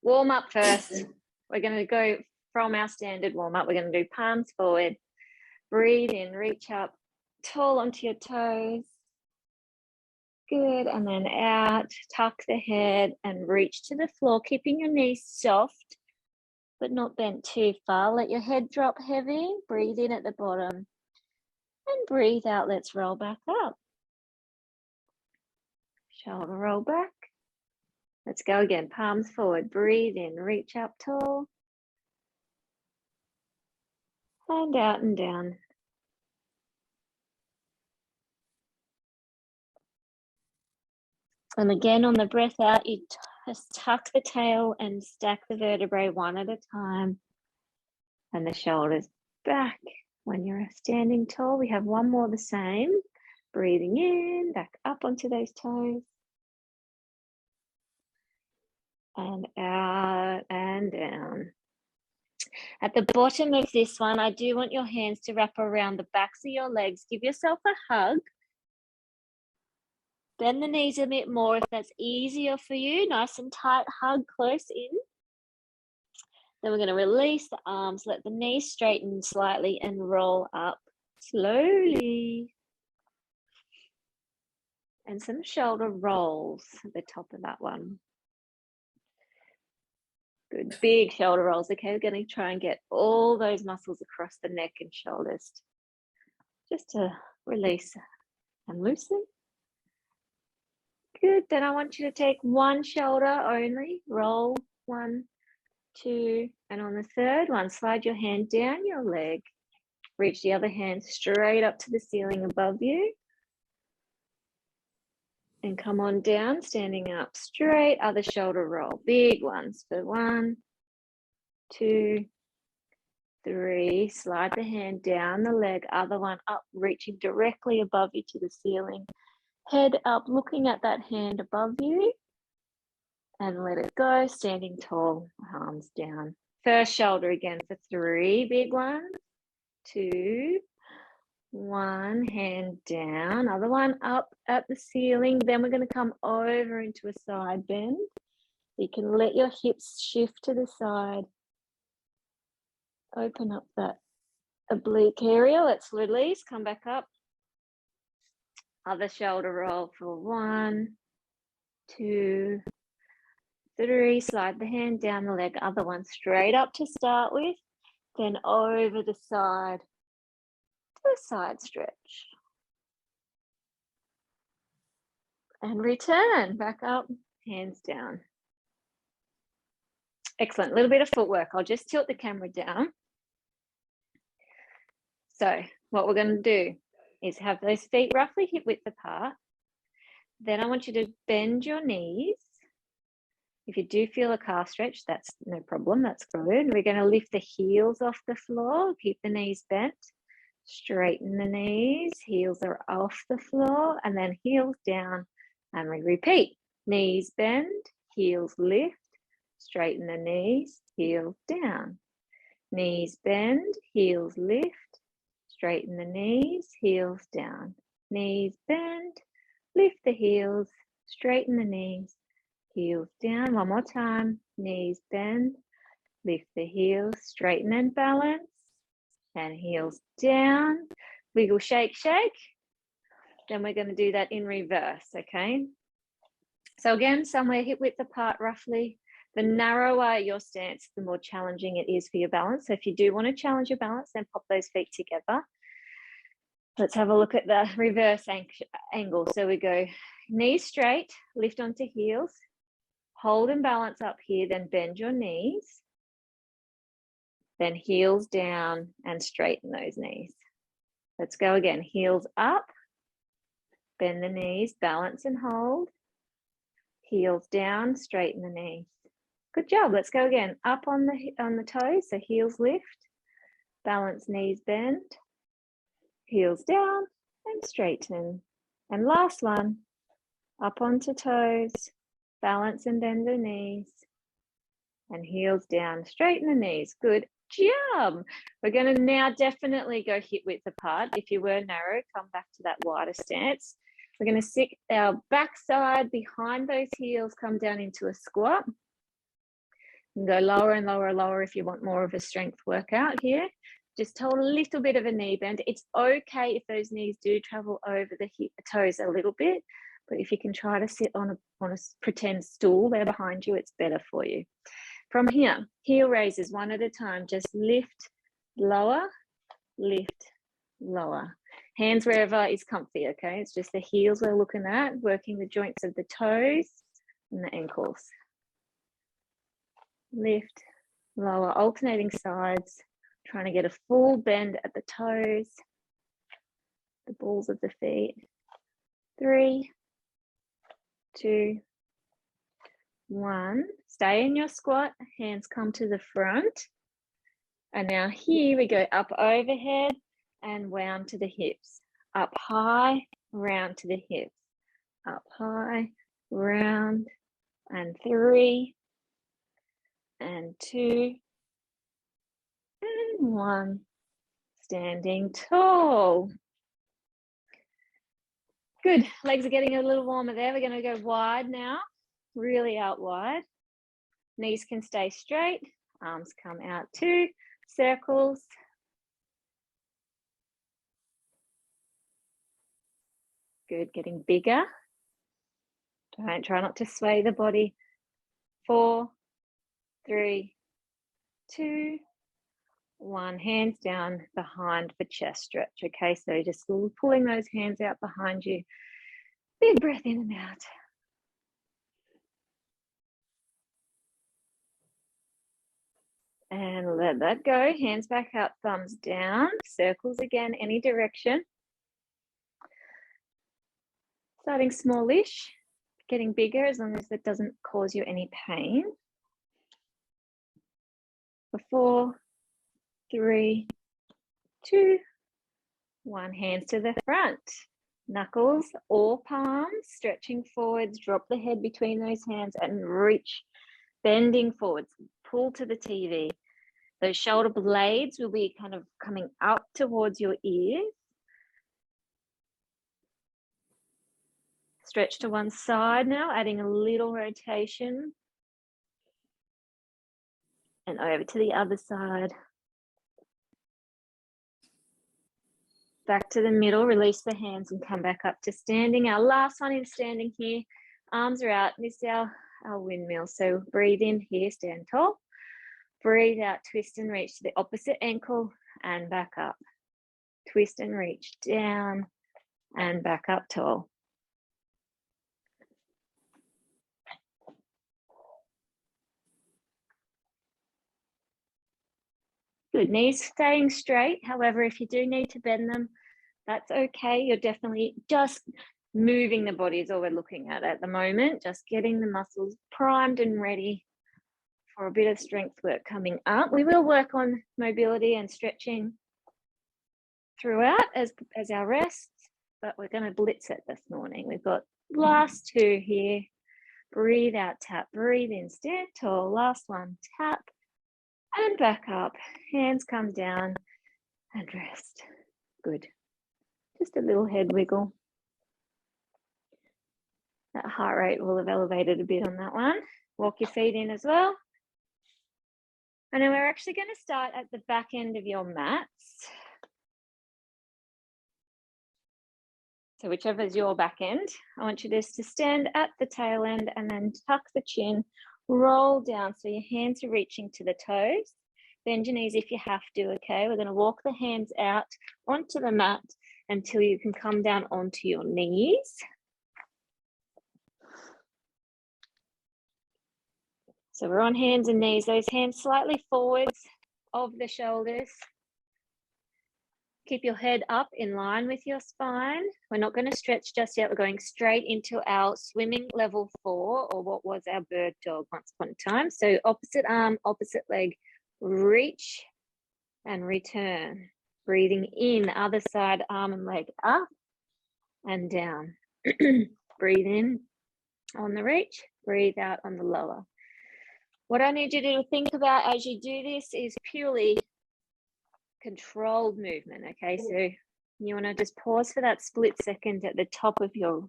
Warm up first. We're going to go from our standard warm up. We're going to do palms forward. Breathe in, reach up, tall onto your toes. Good. And then out, tuck the head and reach to the floor, keeping your knees soft, but not bent too far. Let your head drop heavy. Breathe in at the bottom and breathe out. Let's roll back up. Shoulder roll back. Let's go again. Palms forward. Breathe in, reach up tall. And out and down. And again, on the breath out, you just tuck the tail and stack the vertebrae one at a time. And the shoulders back. When you're standing tall, we have one more the same. Breathing in, back up onto those toes. And out and down. At the bottom of this one, I do want your hands to wrap around the backs of your legs. Give yourself a hug. Bend the knees a bit more if that's easier for you. Nice and tight hug close in. Then we're going to release the arms, let the knees straighten slightly and roll up slowly. And some shoulder rolls at the top of that one. Good, big shoulder rolls. Okay, we're going to try and get all those muscles across the neck and shoulders just to release and loosen. Good, then I want you to take one shoulder only, roll 1, 2, and on the third one, slide your hand down your leg, reach the other hand straight up to the ceiling above you, and come on down, standing up straight, other shoulder roll, big ones for 1, 2, 3, slide the hand down the leg, other one up, reaching directly above you to the ceiling. Head up, looking at that hand above you, and let it go, standing tall, arms down. First shoulder again for 3, big ones, 2, 1, hand down, other one up at the ceiling. Then we're going to come over into a side bend. You can let your hips shift to the side. Open up that oblique area. Let's release, come back up. Other shoulder roll for 1, 2, 3. Slide the hand down the leg, other one straight up to start with, then over the side to a side stretch. And return back up, hands down. Excellent, a little bit of footwork. I'll just tilt the camera down. So what we're going to do is have those feet roughly hip width apart. Then I want you to bend your knees. If you do feel a calf stretch, that's no problem, that's good. We're going to lift the heels off the floor, keep the knees bent, straighten the knees, heels are off the floor, and then heels down, and we repeat. Knees bend, heels lift, straighten the knees, heels down. Knees bend, heels lift, straighten the knees, heels down. Knees bend, lift the heels, straighten the knees, heels down. One more time. Knees bend, lift the heels, straighten and balance, and heels down. Wiggle, shake, shake. Then we're going to do that in reverse, okay? So again, somewhere hip width apart roughly. The narrower your stance, the more challenging it is for your balance. So if you do want to challenge your balance, then pop those feet together. Let's have a look at the reverse angle. So we go knees straight, lift onto heels, hold and balance up here, then bend your knees, then heels down and straighten those knees. Let's go again, heels up, bend the knees, balance and hold, heels down, straighten the knees. Good job. Let's go again. Up on the toes, so heels lift, balance, knees bend, heels down and straighten. And last one, up onto toes, balance and bend the knees, and heels down, straighten the knees. Good job. We're going to now definitely go hip width apart. If you were narrow, come back to that wider stance. We're going to sit our backside behind those heels, come down into a squat. You can go lower and lower and lower if you want more of a strength workout here. Just hold a little bit of a knee bend. It's okay if those knees do travel over the toes a little bit, but if you can try to sit on a pretend stool there behind you, it's better for you. From here, heel raises one at a time. Just lift, lower, lift, lower. Hands wherever is comfy, okay? It's just the heels we're looking at, working the joints of the toes and the ankles. Lift, lower, alternating sides, trying to get a full bend at the toes, the balls of the feet. 3, 2, 1. Stay in your squat, hands come to the front. And now here we go up overhead and wound to the hips. Up high, round to the hips. Up high, round, and 3, and 2, and 1. Standing tall. Good, legs are getting a little warmer there. We're gonna go wide now, really out wide. Knees can stay straight, arms come out too, circles. Good, getting bigger. Try not to sway the body. 4, 3, 2, 1. Hands down behind for chest stretch. Okay, so just pulling those hands out behind you. Big breath in and out. And let that go. Hands back up, thumbs down. Circles again, any direction. Starting smallish, getting bigger as long as it doesn't cause you any pain. 4, 3, 2, 1. Hands to the front. Knuckles or palms, stretching forwards. Drop the head between those hands and reach, bending forwards. Pull to the TV. Those shoulder blades will be kind of coming up towards your ears. Stretch to one side now, adding a little rotation. And over to the other side. Back to the middle, release the hands and come back up to standing. Our last one in standing here. Arms are out. This is our windmill. So breathe in here, stand tall. Breathe out, twist and reach to the opposite ankle and back up. Twist and reach down and back up tall. Good, knees staying straight. However, if you do need to bend them, that's okay. You're definitely just moving the body is all we're looking at the moment. Just getting the muscles primed and ready for a bit of strength work coming up. We will work on mobility and stretching throughout as our rests, but we're going to blitz it this morning. We've got last 2 here. Breathe out, tap, breathe in, stand tall. Last one, tap. And back up, hands come down and rest. Good. Just a little head wiggle. That heart rate will have elevated a bit on that one. Walk your feet in as well. And then we're actually going to start at the back end of your mats. So whichever is your back end, I want you just to stand at the tail end and then tuck the chin. Roll down so your hands are reaching to the toes. Bend your knees if you have to, okay? We're going to walk the hands out onto the mat until you can come down onto your knees. So we're on hands and knees, those hands slightly forwards of the shoulders. Keep your head up in line with your spine. We're not going to stretch just yet. We're going straight into our swimming level 4, or what was our bird dog once upon a time. So opposite arm, opposite leg, reach and return. Breathing in, other side, arm and leg up and down. Breathe in on the reach, breathe out on the lower. What I need you to think about as you do this is purely controlled movement, okay? So you want to just pause for that split second at the top of your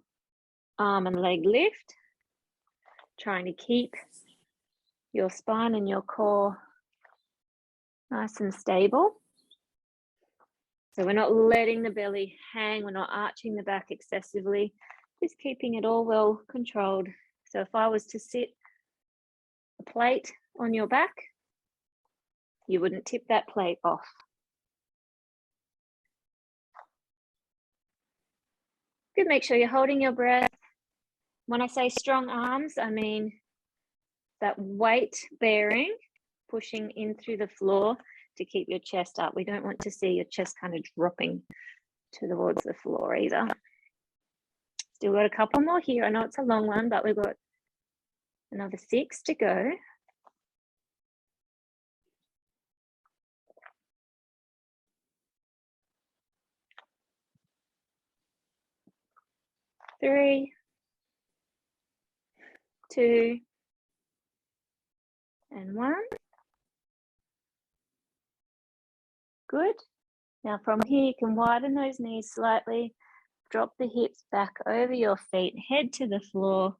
arm and leg lift, trying to keep your spine and your core nice and stable. So we're not letting the belly hang, we're not arching the back excessively, just keeping it all well controlled. So if I was to sit a plate on your back, you wouldn't tip that plate off. Good, make sure you're holding your breath. When I say strong arms, I mean that weight bearing, pushing in through the floor to keep your chest up. We don't want to see your chest kind of dropping towards the floor either. Still got a couple more here. I know it's a long one, but we've got another 6 to go. Three, 2, and 1. Good. Now from here, you can widen those knees slightly, drop the hips back over your feet, head to the floor,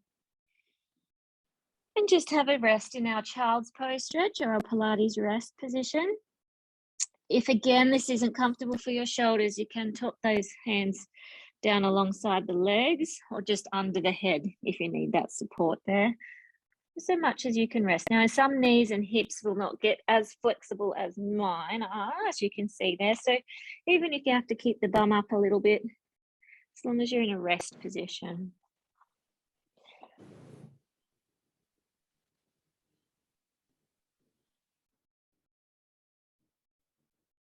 and just have a rest in our child's pose stretch or our Pilates rest position. If again, this isn't comfortable for your shoulders, you can tuck those hands down alongside the legs or just under the head if you need that support there. So much as you can rest. Now, some knees and hips will not get as flexible as mine are, as you can see there. So even if you have to keep the bum up a little bit, as long as you're in a rest position.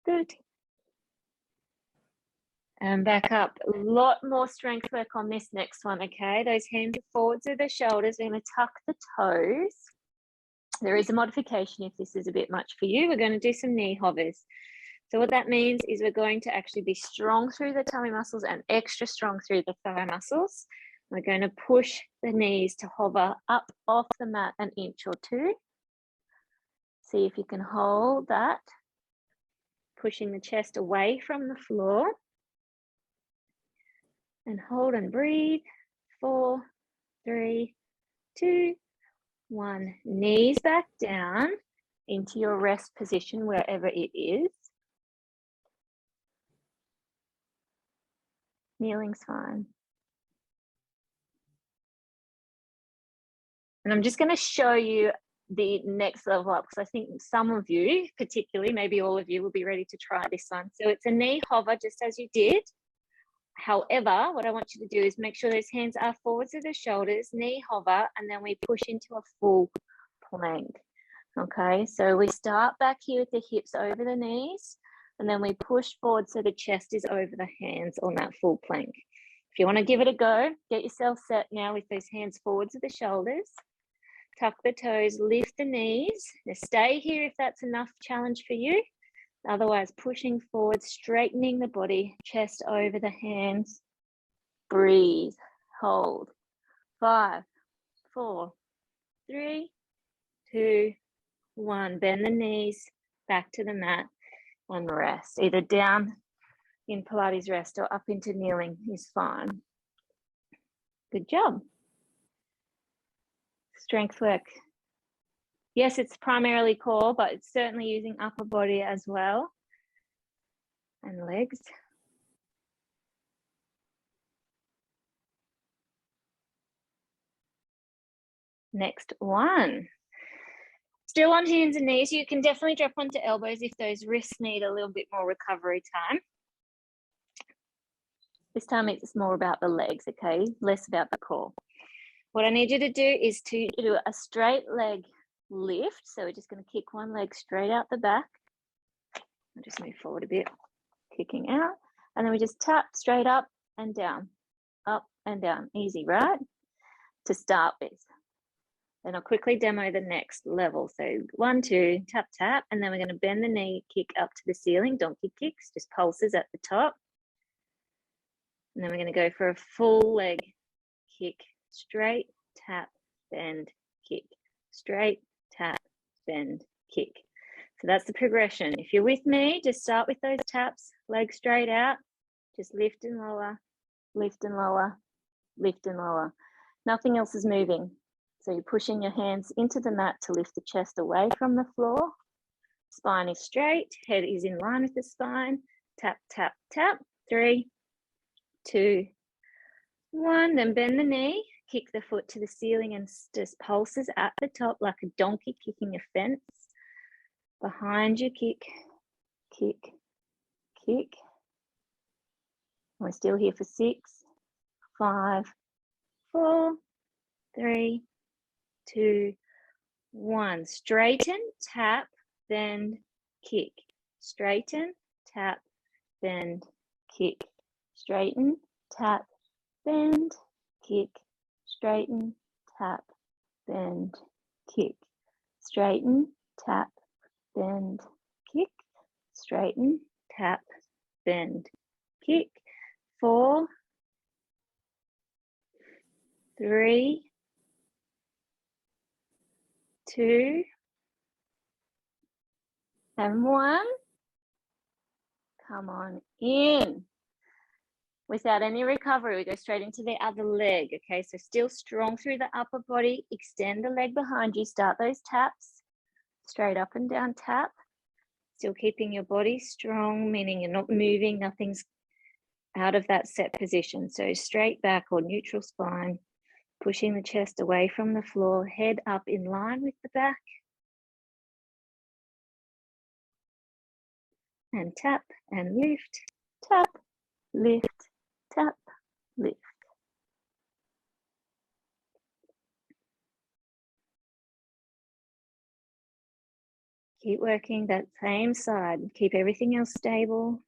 Good. And back up. A lot more strength work on this next one, okay? Those hands are forwards of the shoulders. We're going to tuck the toes. There is a modification if this is a bit much for you. We're going to do some knee hovers. So what that means is we're going to actually be strong through the tummy muscles and extra strong through the thigh muscles. We're going to push the knees to hover up off the mat an inch or 2. See if you can hold that, pushing the chest away from the floor. And hold and breathe. 4, 3, 2, 1. Knees back down into your rest position wherever it is. Kneeling's fine. And I'm just going to show you the next level up because I think some of you, particularly maybe all of you, will be ready to try this one. So it's a knee hover just as you did. However, what I want you to do is make sure those hands are forwards of the shoulders, knee hover, and then we push into a full plank. Okay, so we start back here with the hips over the knees, and then we push forward so the chest is over the hands on that full plank. If you want to give it a go, get yourself set now with those hands forwards of the shoulders. Tuck the toes, lift the knees. Now stay here if that's enough challenge for you. Otherwise, pushing forward, straightening the body, chest over the hands. Breathe, hold. 5, 4, 3, 2, 1. Bend the knees, back to the mat, and rest. Either down in Pilates rest or up into kneeling is fine. Good job. Strength work. Yes, it's primarily core, but it's certainly using upper body as well. And legs. Next one. Still on hands and knees. You can definitely drop onto elbows if those wrists need a little bit more recovery time. This time it's more about the legs, okay? Less about the core. What I need you to do is to do a straight leg lift. So we're just going to kick one leg straight out the back. I'll just move forward a bit, kicking out. And then we just tap straight up and down. Easy, right? To start with. Then I'll quickly demo the next level. So 1, 2, tap, tap. And then we're going to bend the knee, kick up to the ceiling, donkey kicks, just pulses at the top. And then we're going to go for a full leg kick, straight, tap, bend, kick, straight, tap, bend, kick. So that's the progression. If you're with me, just start with those taps, leg straight out, just lift and lower, lift and lower, lift and lower. Nothing else is moving. So you're pushing your hands into the mat to lift the chest away from the floor. Spine is straight, head is in line with the spine. Tap, tap, tap. 3, 2, 1. Then bend the knee, kick the foot to the ceiling and just pulses at the top like a donkey kicking a fence. Behind you, kick, kick, kick. We're still here for 6, 5, 4, 3, 2, 1. Straighten, tap, bend, kick. Straighten, tap, bend, kick. Straighten, tap, bend, kick. Straighten, tap, bend, kick. Straighten, tap, bend, kick. Straighten, tap, bend, kick. 4, 3, 2, and 1. Come on in. Without any recovery, we go straight into the other leg. Okay, so still strong through the upper body. Extend the leg behind you. Start those taps. Straight up and down tap. Still keeping your body strong, meaning you're not moving. Nothing's out of that set position. So straight back or neutral spine. Pushing the chest away from the floor. Head up in line with the back. And tap and lift. Tap, lift, tap, lift. Keep working that same side. Keep everything else stable.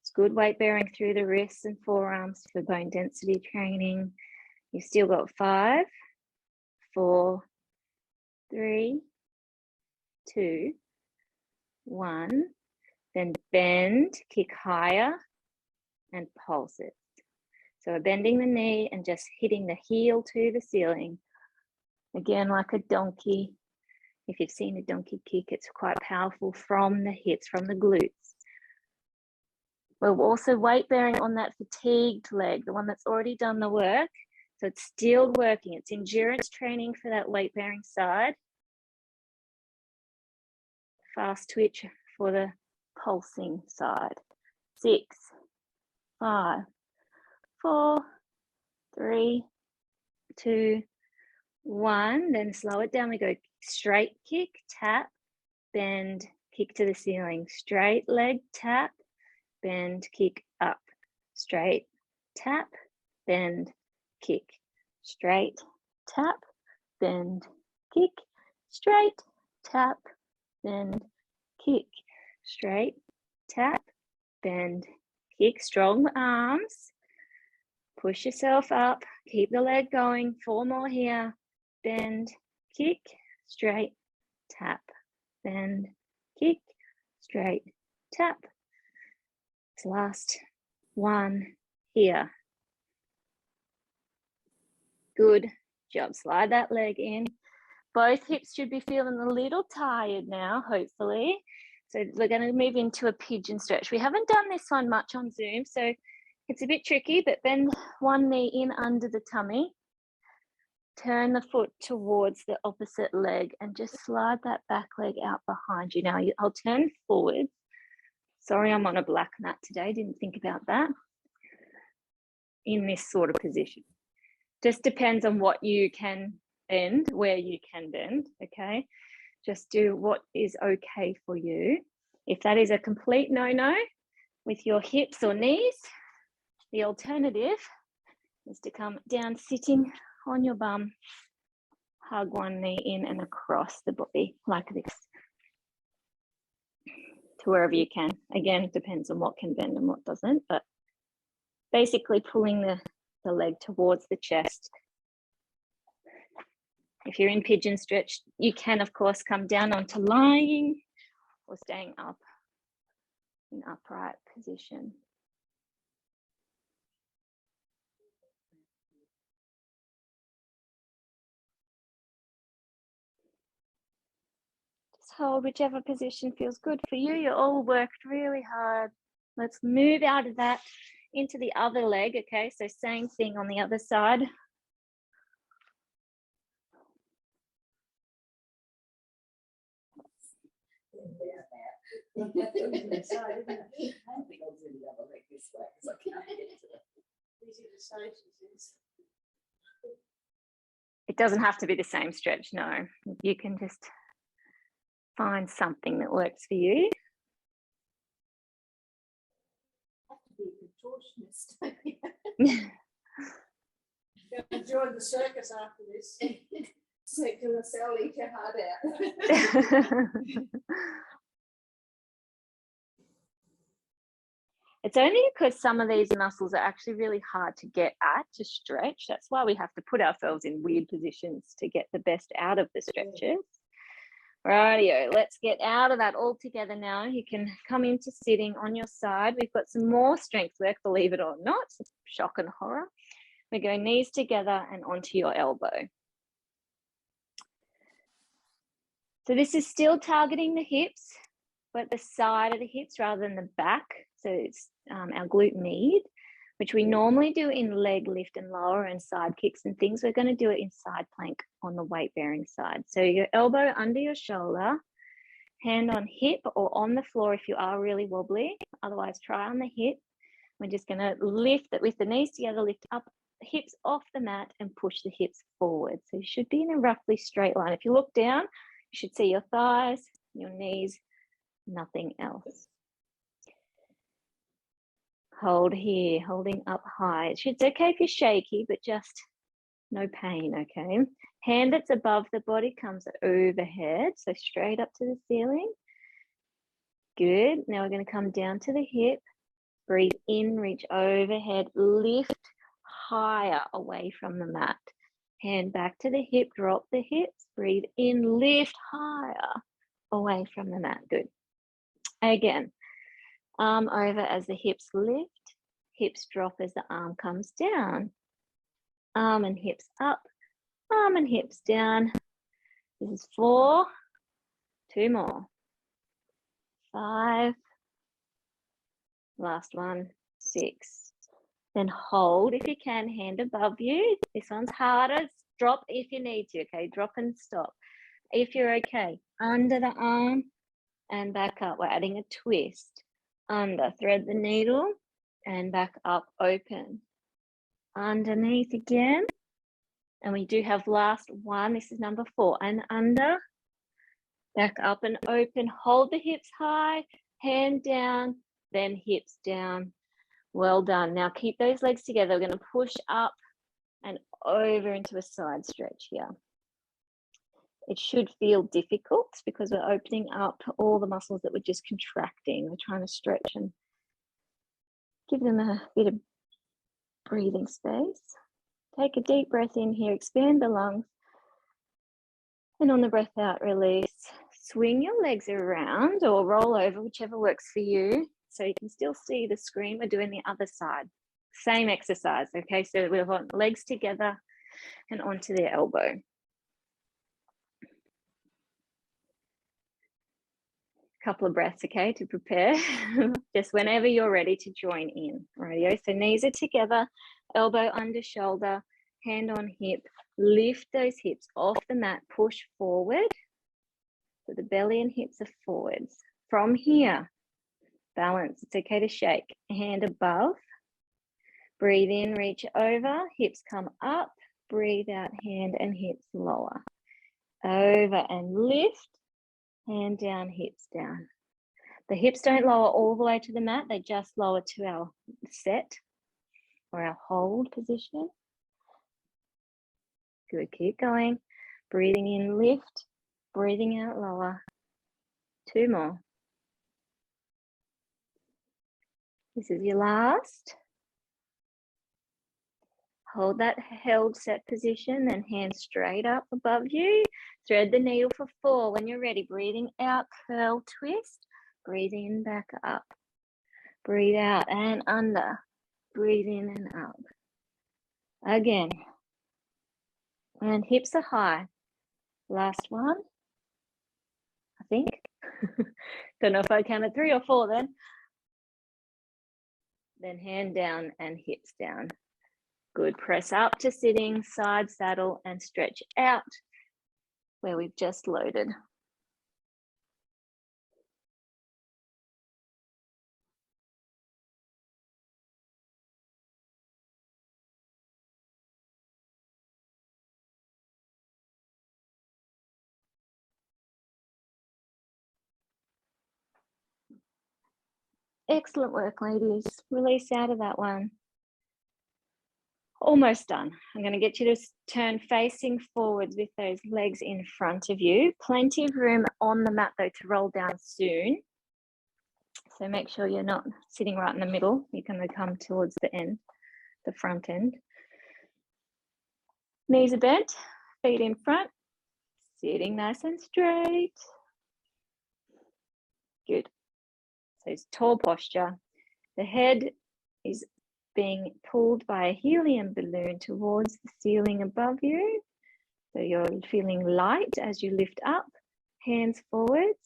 It's good weight bearing through the wrists and forearms for bone density training. You've still got 5, 4, 3, 2, 1. Then bend, kick higher, and pulse it. So we're bending the knee and just hitting the heel to the ceiling. Again, like a donkey. If you've seen a donkey kick, it's quite powerful from the hips, from the glutes. We're also weight bearing on that fatigued leg, the one that's already done the work. So it's still working. It's endurance training for that weight bearing side. Fast twitch for the pulsing side. 6, 5, 4, 3, 2, 1. Then slow it down. We go straight kick, tap, bend, kick to the ceiling. Straight leg, tap, bend, kick up. Straight, tap, bend, kick. Straight, tap, bend, kick. Straight, tap, bend, kick. Straight, tap, bend, kick. Strong arms. Push yourself up. Keep the leg going. 4 more here. Bend, kick, straight, tap, bend, kick, straight, tap. This last one here. Good job. Slide that leg in. Both hips should be feeling a little tired now, hopefully. So we're going to move into a pigeon stretch. We haven't done this one much on Zoom, so it's a bit tricky, but bend one knee in under the tummy. Turn the foot towards the opposite leg and just slide that back leg out behind you. Now I'll turn forward. Sorry, I'm on a black mat today. Didn't think about that. In this sort of position. Just depends on what you can bend, where you can bend, okay? Just do what is okay for you. If that is a complete no-no with your hips or knees, the alternative is to come down sitting on your bum, hug one knee in and across the body like this to wherever you can. Again, it depends on what can bend and what doesn't, but basically pulling the leg towards the chest. If you're in pigeon stretch, you can, of course, come down onto lying or staying up in upright position. Just hold whichever position feels good for you. You all worked really hard. Let's move out of that into the other leg, okay? So same thing on the other side. I think I'll do the other leg this way because I can't get to it. It doesn't have to be the same stretch, no. You can just find something that works for you. Have to be a contortionist, don't you? Going to join the circus after this. Circular cell, eat your heart out. It's only because some of these muscles are actually really hard to get at, to stretch. That's why we have to put ourselves in weird positions to get the best out of the stretches. Rightio, let's get out of that all together now. You can come into sitting on your side. We've got some more strength work, believe it or not. Shock and horror. We go knees together and onto your elbow. So this is still targeting the hips, but the side of the hips rather than the back. So it's our glute med, which we normally do in leg lift and lower and side kicks and things. We're going to do it in side plank on the weight bearing side. So your elbow under your shoulder, hand on hip or on the floor if you are really wobbly. Otherwise, try on the hip. We're just going to lift it with the knees together, lift up the hips off the mat and push the hips forward. So you should be in a roughly straight line. If you look down, you should see your thighs, your knees, nothing else. Hold here, holding up high. It's okay if you're shaky, but just no pain, okay? Hand that's above the body comes overhead, so straight up to the ceiling. Good. Now we're going to come down to the hip. Breathe in, reach overhead, lift higher away from the mat. Hand back to the hip, drop the hips, breathe in, lift higher away from the mat. Good. Again, arm over as the hips lift, hips drop as the arm comes down. Arm and hips up, arm and hips down. This is 4, 2 more, 5, last one, 6. Then hold if you can, hand above you. This one's harder. Drop if you need to, okay? Drop and stop. If you're okay, under the arm and back up. We're adding a twist. Under, thread the needle and back up, open. Underneath again. And we do have last one. This is number 4. And under, back up and open. Hold the hips high, hand down, then hips down. Well done. Now keep those legs together. We're going to push up and over into a side stretch here. It should feel difficult because we're opening up all the muscles that we're just contracting. We're trying to stretch and give them a bit of breathing space. Take a deep breath in here, expand the lungs. And on the breath out, release. Swing your legs around or roll over, whichever works for you. So you can still see the screen. We're doing the other side. Same exercise, okay? So we've got legs together and onto the elbow. Couple of breaths, okay, to prepare. Just whenever you're ready to join in. Rightio. So knees are together, elbow under shoulder, hand on hip. Lift those hips off the mat, push forward. So the belly and hips are forwards. From here, balance. It's okay to shake. Hand above. Breathe in, reach over, hips come up. Breathe out, hand and hips lower. Over and lift. Hand down, hips down. The hips don't lower all the way to the mat. They just lower to our set or our hold position. Good, keep going. Breathing in, lift. Breathing out, lower. 2 more. This is your last. Hold that held set position, then hands straight up above you. Thread the needle for 4. When you're ready, breathing out, curl, twist. Breathe in, back up. Breathe out and under. Breathe in and up. Again. And hips are high. Last one, I think. Don't know if I counted 3 or 4 then. Then hand down and hips down. Good. Press up to sitting, side saddle, and stretch out where we've just loaded. Excellent work, ladies. Release out of that one. Almost done. I'm going to get you to turn facing forwards with those legs in front of you. Plenty of room on the mat though to roll down soon. So make sure you're not sitting right in the middle. You're going to come towards the end, the front end. Knees are bent, feet in front, sitting nice and straight. Good. So it's tall posture. The head is being pulled by a helium balloon towards the ceiling above you. So you're feeling light as you lift up, hands forwards.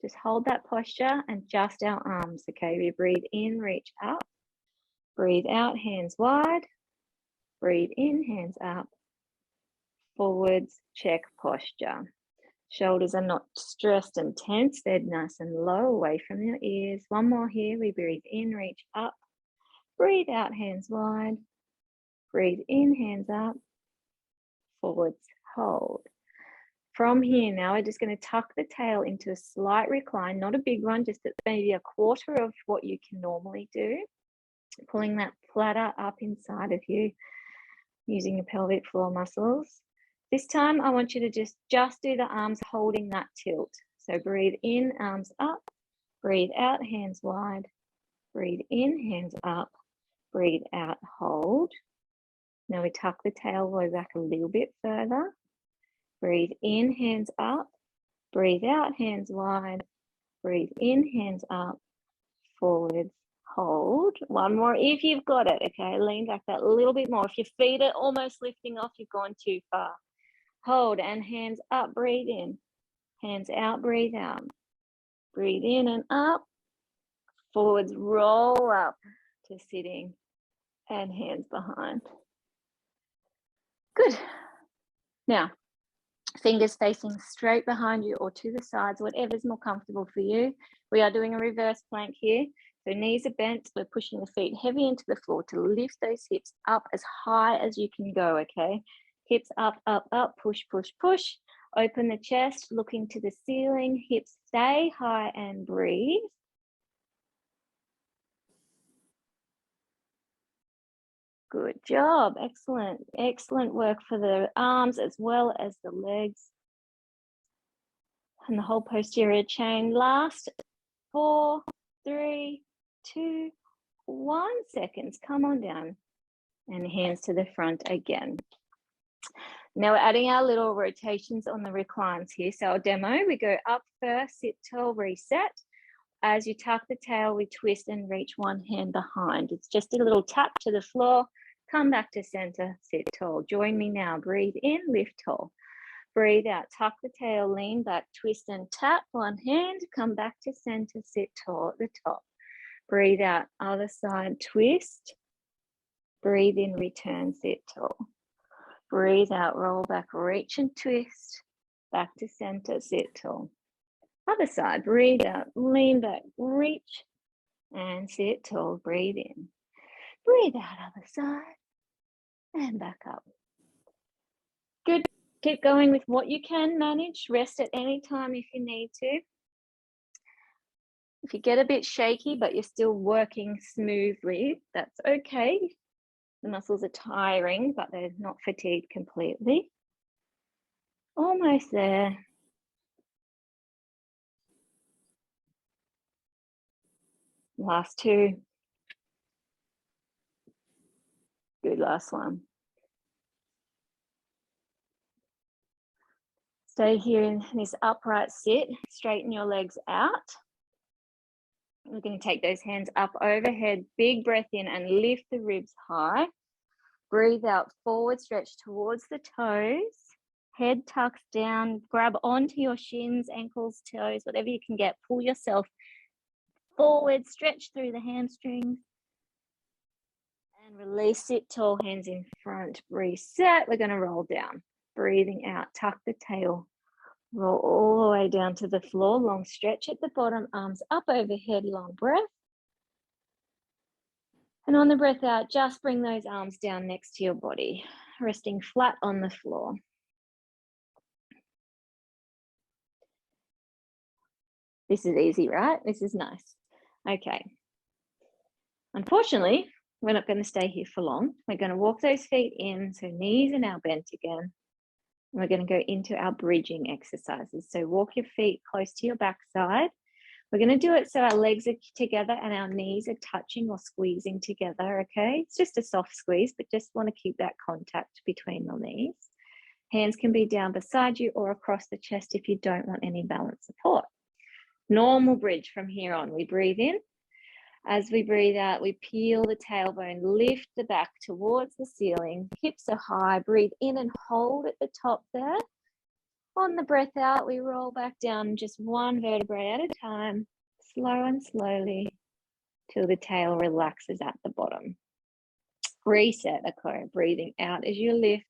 Just hold that posture and just our arms, okay? We breathe in, reach up. Breathe out, hands wide. Breathe in, hands up. Forwards, check posture. Shoulders are not stressed and tense. They're nice and low, away from your ears. One more here. We breathe in, reach up. Breathe out, hands wide. Breathe in, hands up. Forwards, hold. From here now, we're just going to tuck the tail into a slight recline, not a big one, just at maybe a quarter of what you can normally do. Pulling that platter up inside of you using your pelvic floor muscles. This time, I want you to just do the arms holding that tilt. So breathe in, arms up. Breathe out, hands wide. Breathe in, hands up. Breathe out, hold. Now we tuck the tailbone back a little bit further. Breathe in, hands up. Breathe out, hands wide. Breathe in, hands up. Forwards, hold. One more if you've got it, okay? Lean back that a little bit more. If your feet are almost lifting off, you've gone too far. Hold and hands up, breathe in. Hands out, breathe out. Breathe in and up. Forwards, roll up to sitting and hands behind. Good. Now, fingers facing straight behind you or to the sides, whatever's more comfortable for you. We are doing a reverse plank here. So knees are bent. We're pushing the feet heavy into the floor to lift those hips up as high as you can go, okay? Hips up, up, up, push, push, push. Open the chest, looking to the ceiling. Hips stay high and breathe. Good job. Excellent. Excellent work for the arms as well as the legs. And the whole posterior chain. Last 4, 3, 2, 1 seconds. Come on down. And hands to the front again. Now we're adding our little rotations on the reclines here. So our demo, we go up first, sit tall, reset. As you tuck the tail, we twist and reach one hand behind. It's just a little tap to the floor. Come back to center, sit tall. Join me now. Breathe in, lift tall. Breathe out, tuck the tail, lean back, twist and tap one hand. Come back to center, sit tall at the top. Breathe out, other side, twist. Breathe in, return, sit tall. Breathe out, roll back, reach and twist. Back to center, sit tall. Other side, breathe out, lean back, reach and sit tall. Breathe in. Breathe out, other side and back up. Good. Keep going with what you can manage. Rest at any time if you need to. If you get a bit shaky, but you're still working smoothly, that's okay. The muscles are tiring, but they're not fatigued completely. Almost there. Last 2. Good, last one. Stay here in this upright sit. Straighten your legs out. We're going to take those hands up overhead. Big breath in and lift the ribs high. Breathe out, forward stretch towards the toes. Head tucks down. Grab onto your shins, ankles, toes, whatever you can get. Pull yourself forward. Stretch through the hamstrings. And release, sit tall, hands in front. Reset. We're going to roll down. Breathing out, tuck the tail. Roll all the way down to the floor. Long stretch at the bottom, arms up overhead, long breath. And on the breath out, just bring those arms down next to your body, resting flat on the floor. This is easy, right? This is nice. Okay, Unfortunately, we're not going to stay here for long. We're going to walk those feet in, so knees are now bent again. And we're going to go into our bridging exercises. So walk your feet close to your backside. We're going to do it so our legs are together and our knees are touching or squeezing together, okay? It's just a soft squeeze, but just want to keep that contact between the knees. Hands can be down beside you or across the chest if you don't want any balance support. Normal bridge from here on. We breathe in. As we breathe out, we peel the tailbone, lift the back towards the ceiling. Hips are high. Breathe in and hold at the top there. On the breath out, we roll back down just one vertebrae at a time, slow and slowly, till the tail relaxes at the bottom. Reset, okay, breathing out as you lift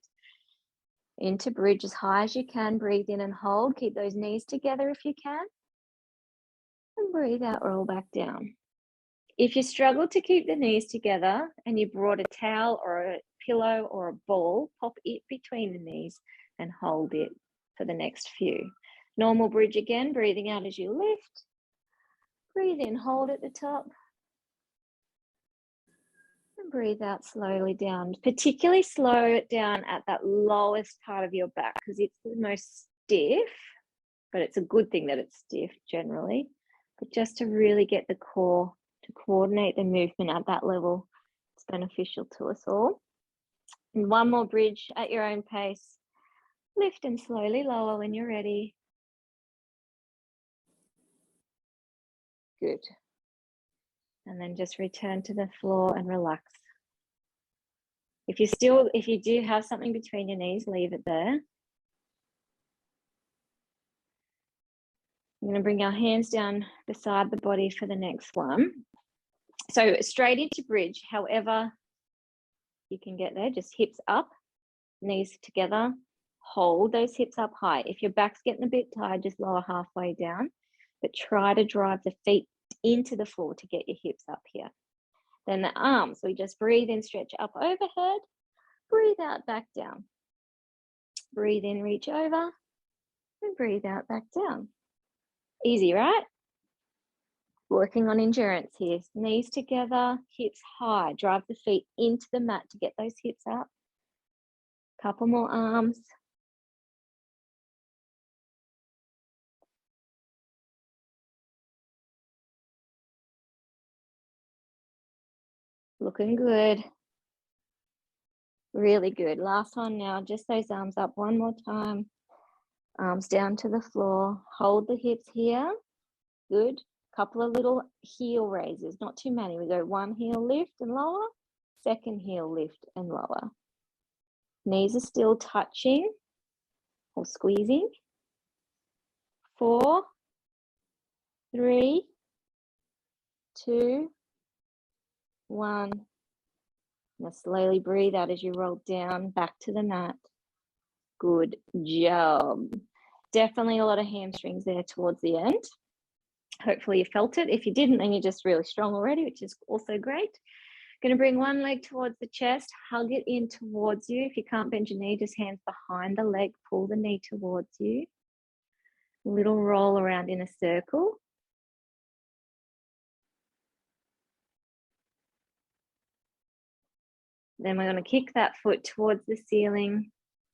into bridge as high as you can. Breathe in and hold. Keep those knees together if you can. And breathe out, roll back down. If you struggle to keep the knees together and you brought a towel or a pillow or a ball, pop it between the knees and hold it for the next few. Normal bridge again, breathing out as you lift. Breathe in, hold at the top. And breathe out slowly down. Particularly slow it down at that lowest part of your back because it's the most stiff, but it's a good thing that it's stiff generally. But just to really get the core to coordinate the movement at that level, it's beneficial to us all. And one more bridge at your own pace. Lift and slowly lower when you're ready. Good. And then just return to the floor and relax. If you do have something between your knees, leave it there. I'm going to bring our hands down beside the body for the next one. So straight into bridge, however you can get there, just hips up, knees together, hold those hips up high. If your back's getting a bit tired, just lower halfway down, but try to drive the feet into the floor to get your hips up here. Then the arms, we just breathe in, stretch up overhead, breathe out, back down. Breathe in, reach over, and breathe out, back down. Easy, right? Working on endurance here. Knees together, hips high. Drive the feet into the mat to get those hips up. Couple more arms. Looking good. Really good. Last one now. Just those arms up one more time. Arms down to the floor. Hold the hips here. Good. Couple of little heel raises, not too many. We go one heel lift and lower, second heel lift and lower. Knees are still touching or squeezing. 4, 3, 2, 1. Now slowly breathe out as you roll down back to the mat. Good job. Definitely a lot of hamstrings there towards the end. Hopefully you felt it. If you didn't, then you're just really strong already, which is also great. Going to bring one leg towards the chest, hug it in towards you. If you can't bend your knee, just hands behind the leg, pull the knee towards you. Little roll around in a circle. Then we're going to kick that foot towards the ceiling,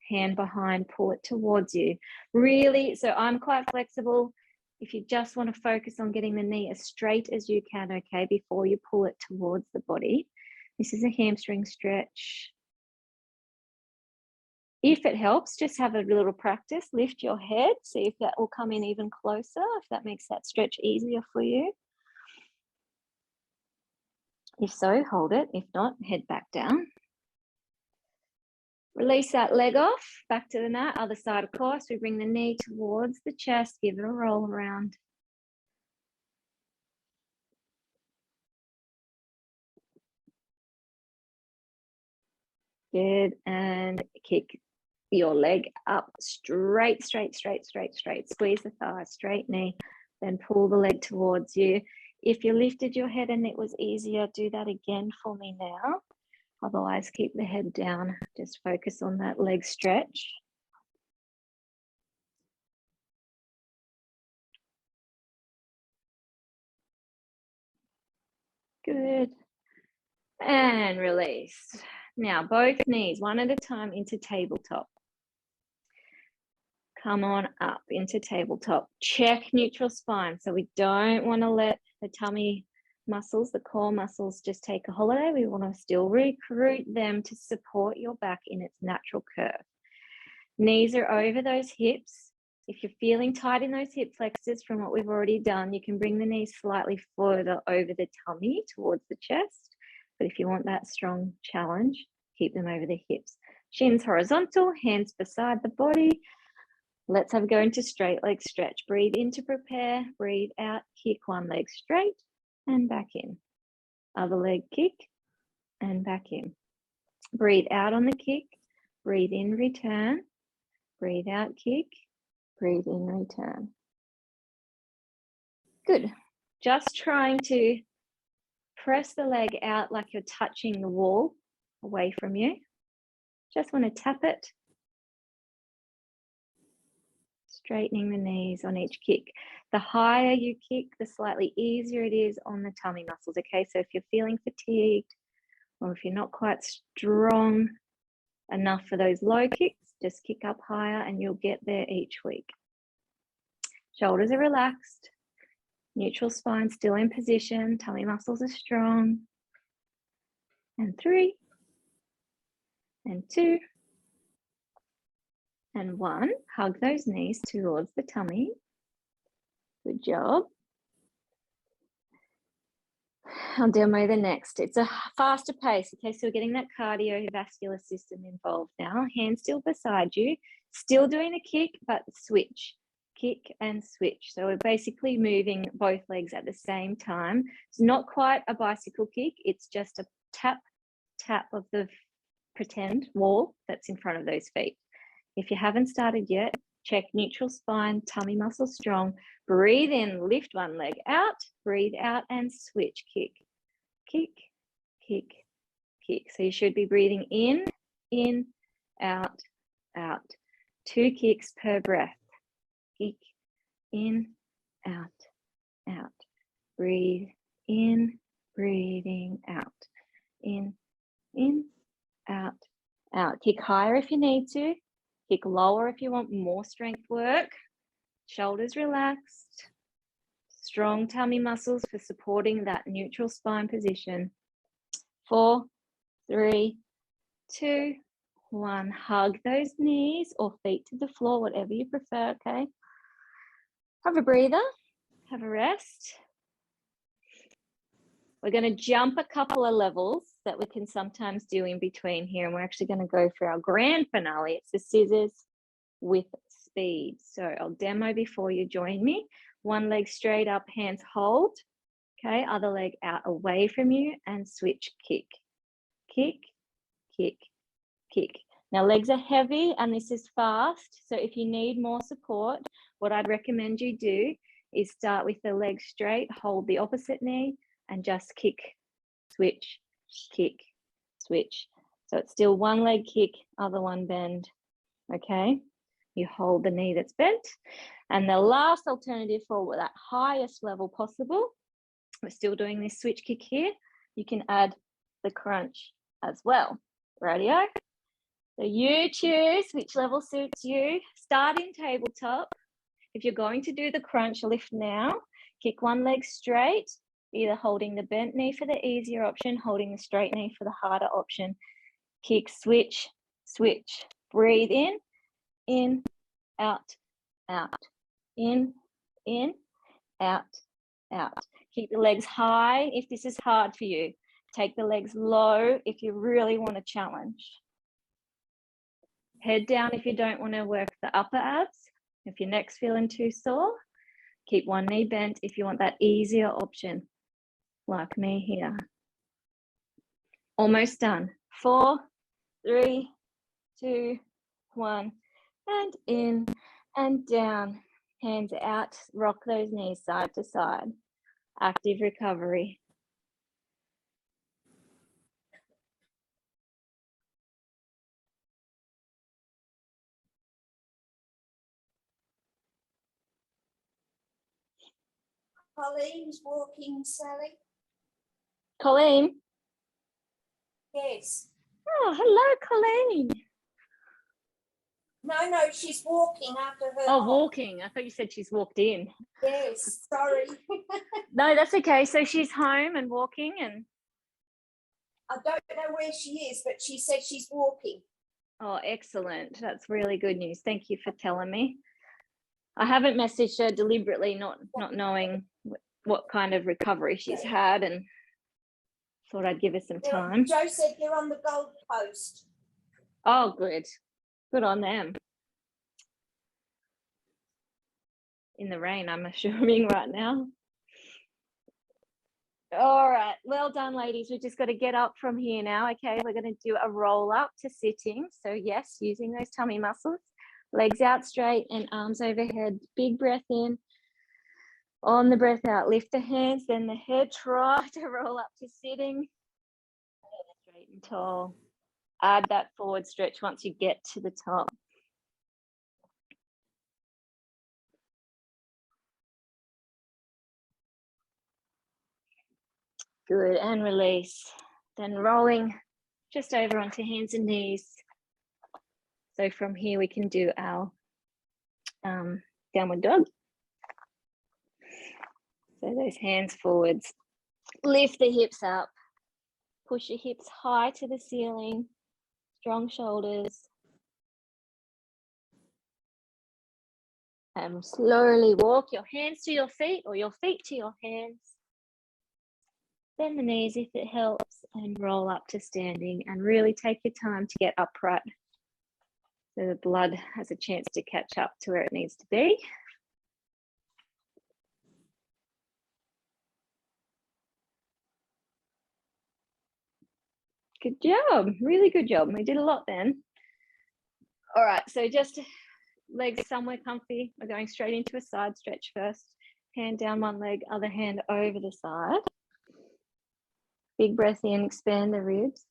hand behind, pull it towards you. Really, so I'm quite flexible. If you just want to focus on getting the knee as straight as you can, okay, before you pull it towards the body. This is a hamstring stretch. If it helps, just have a little practice. Lift your head, see if that will come in even closer, if that makes that stretch easier for you. If so, hold it. If not, head back down. Release that leg off, back to the mat, other side of course. We bring the knee towards the chest, give it a roll around. Good, and kick your leg up straight, straight, straight, straight, straight. Squeeze the thigh, straight knee, then pull the leg towards you. If you lifted your head and it was easier, do that again for me now. Otherwise, keep the head down. Just focus on that leg stretch. Good. And release. Now, both knees, one at a time into tabletop. Come on up into tabletop. Check neutral spine. So we don't want to let the tummy muscles, the core muscles, just take a holiday. We want to still recruit them to support your back in its natural curve. Knees are over those hips. If you're feeling tight in those hip flexors from what we've already done, you can bring the knees slightly further over the tummy towards the chest. But if you want that strong challenge, keep them over the hips. Shins horizontal, hands beside the body. Let's have a go into straight leg stretch. Breathe in to prepare, breathe out, kick one leg straight and back in. Other leg kick and back in. Breathe out on the kick, breathe in, return, breathe out, kick, breathe in, return. Good. Just trying to press the leg out like you're touching the wall away from you. Just want to tap it. Straightening the knees on each kick. The higher you kick, the slightly easier it is on the tummy muscles, okay? So if you're feeling fatigued or if you're not quite strong enough for those low kicks, just kick up higher and you'll get there each week. Shoulders are relaxed. Neutral spine still in position. Tummy muscles are strong. And 3, and 2, and 1. Hug those knees towards the tummy. Good job. I'll demo the next. It's a faster pace. Okay, so we're getting that cardiovascular system involved now. Hands still beside you. Still doing a kick, but switch. Kick and switch. So we're basically moving both legs at the same time. It's not quite a bicycle kick. It's just a tap, tap of the pretend wall that's in front of those feet. If you haven't started yet, check neutral spine, tummy muscles strong. Breathe in, lift one leg out, breathe out and switch. Kick, kick, kick, kick. So you should be breathing in, out, out. 2 kicks per breath. Kick, in, out, out. Breathe in, breathing out. In, out, out. Kick higher if you need to. Kick lower if you want more strength work. Shoulders relaxed. Strong tummy muscles for supporting that neutral spine position. 4, 3, 2, 1. Hug those knees or feet to the floor, whatever you prefer, okay? Have a breather, have a rest. We're going to jump a couple of levels that we can sometimes do in between here, and we're actually going to go for our grand finale. It's the scissors with speed. So I'll demo before you join me. One leg straight up, hands hold. Okay, other leg out away from you and switch kick. Kick, kick, kick. Now legs are heavy and this is fast. So if you need more support, what I'd recommend you do is start with the leg straight, hold the opposite knee and just kick, switch, kick, switch. So it's still one leg kick, other one bend, okay? You hold the knee that's bent. And the last alternative for that highest level possible, we're still doing this switch kick here, you can add the crunch as well. Radio. So you choose which level suits you. Start in tabletop. If you're going to do the crunch, lift now. Kick one leg straight, either holding the bent knee for the easier option, holding the straight knee for the harder option. Kick, switch, switch. Breathe in, out, out. In, out, out. Keep the legs high if this is hard for you. Take the legs low if you really want a challenge. Head down if you don't want to work the upper abs. If your neck's feeling too sore, keep one knee bent if you want that easier option, like me here. Almost done. 4, 3, 2, 1, and in and down. Hands out, rock those knees side to side. Active recovery. Colleen's walking, Sally. Colleen, Yes. Oh, hello, Colleen. No, she's walking after her. Oh, walking. I thought you said she's walked in. Yes, sorry. No, that's okay. So she's home and walking, and I don't know where she is, but she said she's walking. oh, excellent. That's really good news. Thank you for telling me. I haven't messaged her deliberately, not knowing what kind of recovery she's had, and thought I'd give her some time. Joe said they're on the Gold Coast. Oh, good. Good on them. In the rain, I'm assuming right now. All right, well done, ladies. We've just got to get up from here now. Okay, we're going to do a roll up to sitting. So yes, using those tummy muscles, legs out straight and arms overhead. Big breath in. On the breath out, lift the hands, then the head. Try to roll up to sitting. Straight and tall. Add that forward stretch once you get to the top. Good, and release. Then rolling just over onto hands and knees. So from here we can do our downward dog. So those hands forwards. Lift the hips up. Push your hips high to the ceiling. Strong shoulders. And slowly walk your hands to your feet or your feet to your hands. Bend the knees if it helps and roll up to standing, and really take your time to get upright so the blood has a chance to catch up to where it needs to be. Good job, really good job. We did a lot then. All right, so just legs somewhere comfy. We're going straight into a side stretch first. Hand down one leg, other hand over the side. Big breath in, expand the ribs.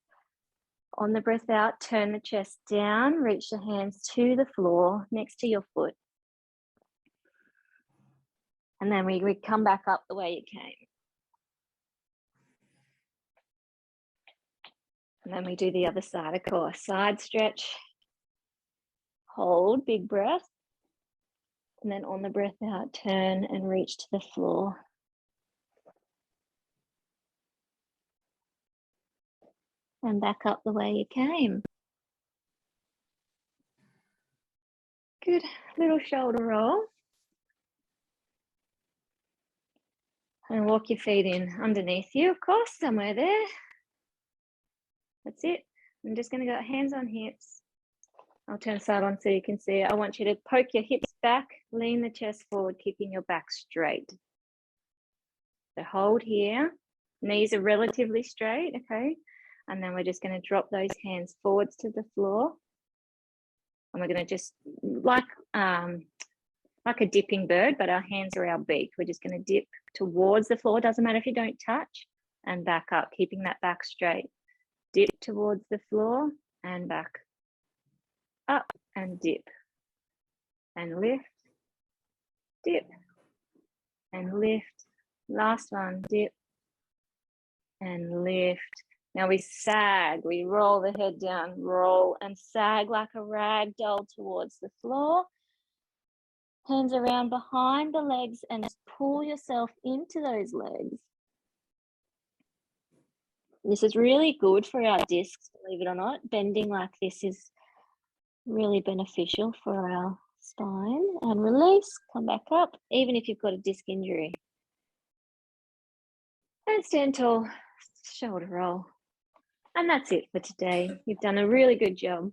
On the breath out, turn the chest down, reach the hands to the floor next to your foot. And then we come back up the way you came. And then we do the other side, of course. Side stretch, hold, big breath. And then on the breath out, turn and reach to the floor. And back up the way you came. Good, little shoulder roll. And walk your feet in underneath you, of course, somewhere there. That's it. I'm just going to go hands on hips. I'll turn side on so you can see it. I want you to poke your hips back, lean the chest forward, keeping your back straight. So hold here. Knees are relatively straight, okay? And then we're just going to drop those hands forwards to the floor. And we're going to just, like a dipping bird, but our hands are our beak. We're just going to dip towards the floor. Doesn't matter if you don't touch, and back up, keeping that back straight. Dip towards the floor and back. Up and dip. And lift. Dip. And lift. Last one, dip. And lift. Now we sag, we roll the head down, roll and sag like a rag doll towards the floor. Hands around behind the legs and pull yourself into those legs. This is really good for our discs, believe it or not. Bending like this is really beneficial for our spine. And release, come back up, even if you've got a disc injury. And stand tall, shoulder roll. And that's it for today. You've done a really good job.